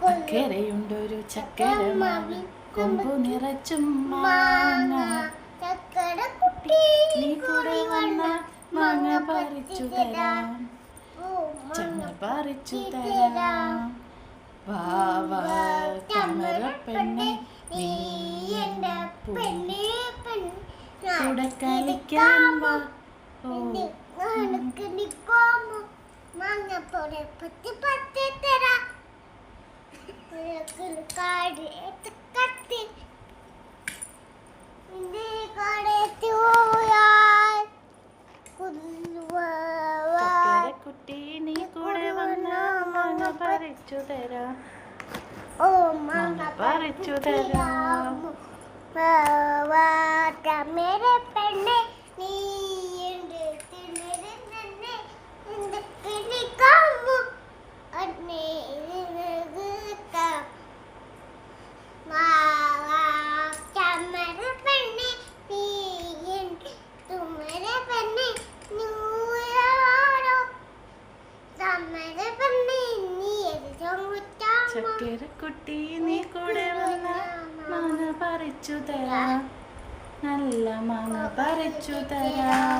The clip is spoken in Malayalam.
ചക്കരയുണ്ടൊരു ചക്കര മാവിൽ കൊമ്പു നിറച്ചും മാങ്ങ. ചക്കര കുട്ടി നീ കൂടെ വന്നാൽ മാങ്ങ പറിച്ചു തരാം, ചങ്ങ പറിച്ചു തരാം. വാവാ താമര പെണ്ണെ നീ എൻ്റെ പെണ്ണെ, കൂടെ കളിക്കാൻ വാ. മാങ്ങ പറ്റി പറ്റി തരാം. കുട്ടി നീ കൂടെ വന്നാ മാങ്ങ പറിച്ചു തരാം, മാങ്ങ പറിച്ചു തരാം. മേരെ പെണ്ണെ നീ എൻ്റെ തിണരെ തന്നെ എൻ്റെ കിളിക്കാമോ അന്നേ ചക്കര കുട്ടി നീ കൂടെ വന്ന മാങ്ങ പറിച്ചു തരാം, നല്ല മാങ്ങ പറിച്ചു തരാം.